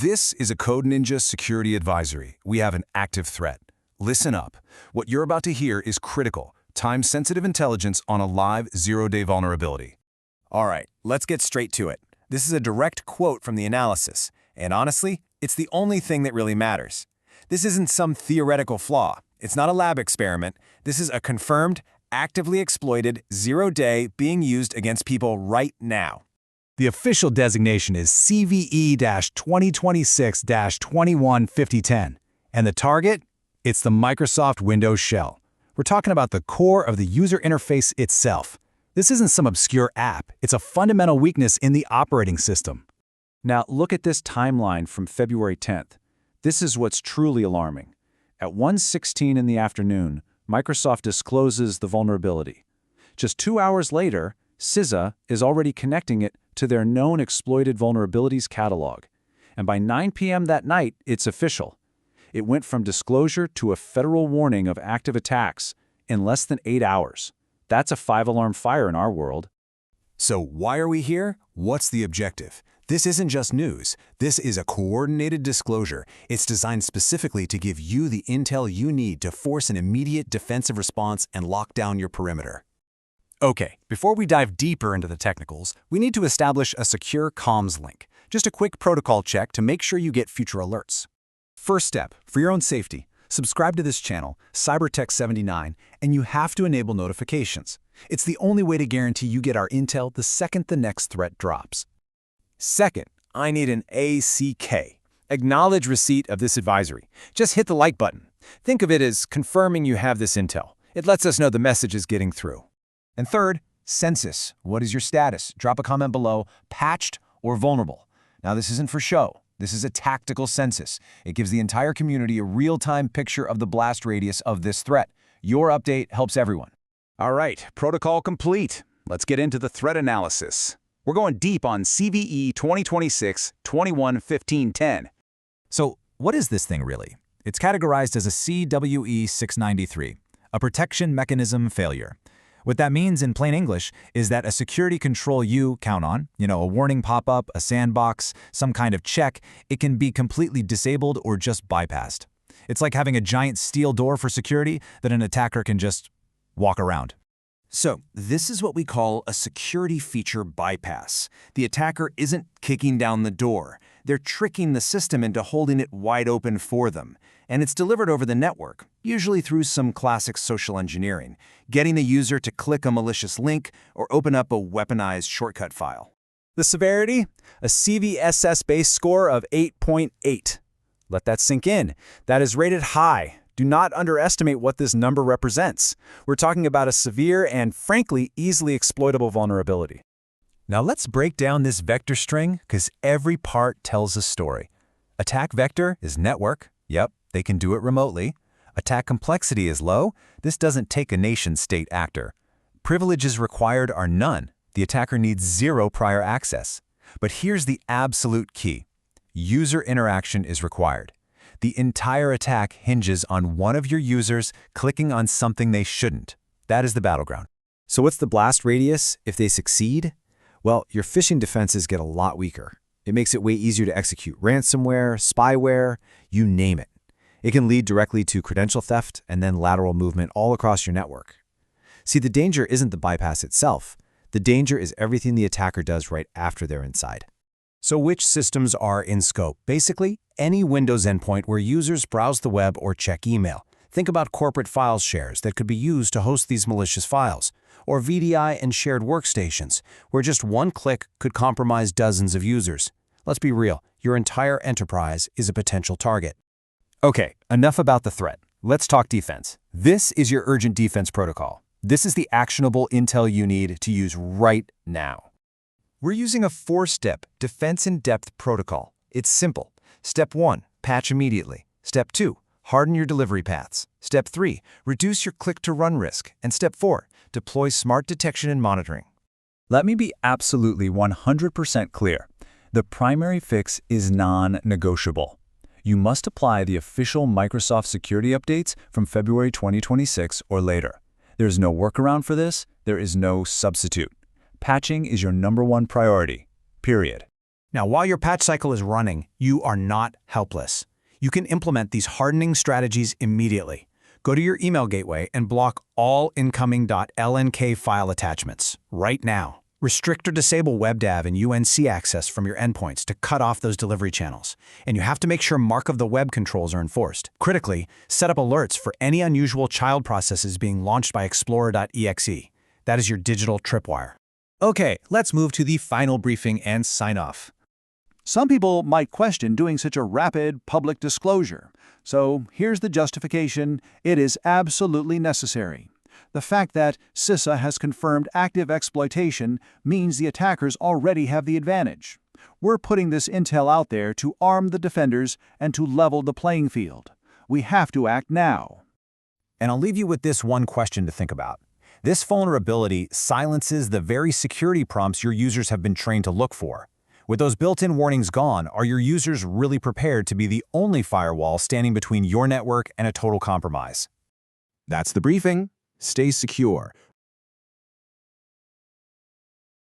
This is a Code Ninja security advisory. We have an active threat. Listen up. What you're about to hear is critical, time-sensitive intelligence on a live zero-day vulnerability. All right, let's get straight to it. This is a direct quote from the analysis, and honestly, it's the only thing that really matters. This isn't some theoretical flaw. It's not a lab experiment. This is a confirmed, actively exploited, zero-day being used against people right now. The official designation is CVE-2026-21510. And the target? It's the Microsoft Windows shell. We're talking about the core of the user interface itself. This isn't some obscure app. It's a fundamental weakness in the operating system. Now, look at this timeline from February 10th. This is what's truly alarming. At 1:16 in the afternoon, Microsoft discloses the vulnerability. Just 2 hours later, CISA is already connecting it to their known exploited vulnerabilities catalog. And by 9 p.m. that night, it's official. It went from disclosure to a federal warning of active attacks in less than 8 hours. That's a 5-alarm fire in our world. So why are we here? What's the objective? This isn't just news. This is a coordinated disclosure. It's designed specifically to give you the intel you need to force an immediate defensive response and lock down your perimeter. Okay, before we dive deeper into the technicals, we need to establish a secure comms link. Just a quick protocol check to make sure you get future alerts. First step, for your own safety, subscribe to this channel, Cybertech 79, and you have to enable notifications. It's the only way to guarantee you get our intel the second the next threat drops. Second, I need an ACK. Acknowledge receipt of this advisory. Just hit the like button. Think of it as confirming you have this intel. It lets us know the message is getting through. And third, census. What is your status? Drop a comment below, patched or vulnerable. Now, this isn't for show. This is a tactical census. It gives the entire community a real-time picture of the blast radius of this threat. Your update helps everyone. All right, protocol complete. Let's get into the threat analysis. We're going deep on CVE 2026-21510. So, what is this thing really? It's categorized as a CVE-693, a protection mechanism failure. What that means in plain English is that a security control you count on, a warning pop-up, a sandbox, some kind of check, it can be completely disabled or just bypassed. It's like having a giant steel door for security that an attacker can just walk around. So, this is what we call a security feature bypass. The attacker isn't kicking down the door. They're tricking the system into holding it wide open for them. And it's delivered over the network, usually through some classic social engineering, getting the user to click a malicious link or open up a weaponized shortcut file. The severity? A CVSS-based score of 8.8. Let that sink in. That is rated high. Do not underestimate what this number represents. We're talking about a severe and, frankly, easily exploitable vulnerability. Now let's break down this vector string because every part tells a story. Attack vector is network. Yep, they can do it remotely. Attack complexity is low. This doesn't take a nation-state actor. Privileges required are none. The attacker needs 0 prior access. But here's the absolute key. User interaction is required. The entire attack hinges on one of your users clicking on something they shouldn't. That is the battleground. So what's the blast radius if they succeed? Well, your phishing defenses get a lot weaker. It makes it way easier to execute ransomware, spyware, you name it. It can lead directly to credential theft and then lateral movement all across your network. See, the danger isn't the bypass itself. The danger is everything the attacker does right after they're inside. So which systems are in scope? Basically, any Windows endpoint where users browse the web or check email. Think about corporate file shares that could be used to host these malicious files, or VDI and shared workstations, where just one click could compromise dozens of users. Let's be real, your entire enterprise is a potential target. Okay, enough about the threat. Let's talk defense. This is your urgent defense protocol. This is the actionable intel you need to use right now. We're using a 4-step defense-in-depth protocol. It's simple. Step 1, patch immediately. Step 2, harden your delivery paths. Step 3, reduce your click-to-run risk. And Step 4, deploy smart detection and monitoring. Let me be absolutely 100% clear. The primary fix is non-negotiable. You must apply the official Microsoft security updates from February 2026 or later. There's no workaround for this. There is no substitute. Patching is your #1 priority, period. Now, while your patch cycle is running, you are not helpless. You can implement these hardening strategies immediately. Go to your email gateway and block all incoming .lnk file attachments right now. Restrict or disable WebDAV and UNC access from your endpoints to cut off those delivery channels. And you have to make sure mark of the web controls are enforced. Critically, set up alerts for any unusual child processes being launched by Explorer.exe. That is your digital tripwire. Okay, let's move to the final briefing and sign off. Some people might question doing such a rapid public disclosure. So here's the justification: it is absolutely necessary. The fact that CISA has confirmed active exploitation means the attackers already have the advantage. We're putting this intel out there to arm the defenders and to level the playing field. We have to act now. And I'll leave you with this one question to think about. This vulnerability silences the very security prompts your users have been trained to look for. With those built-in warnings gone, are your users really prepared to be the only firewall standing between your network and a total compromise? That's the briefing. Stay secure,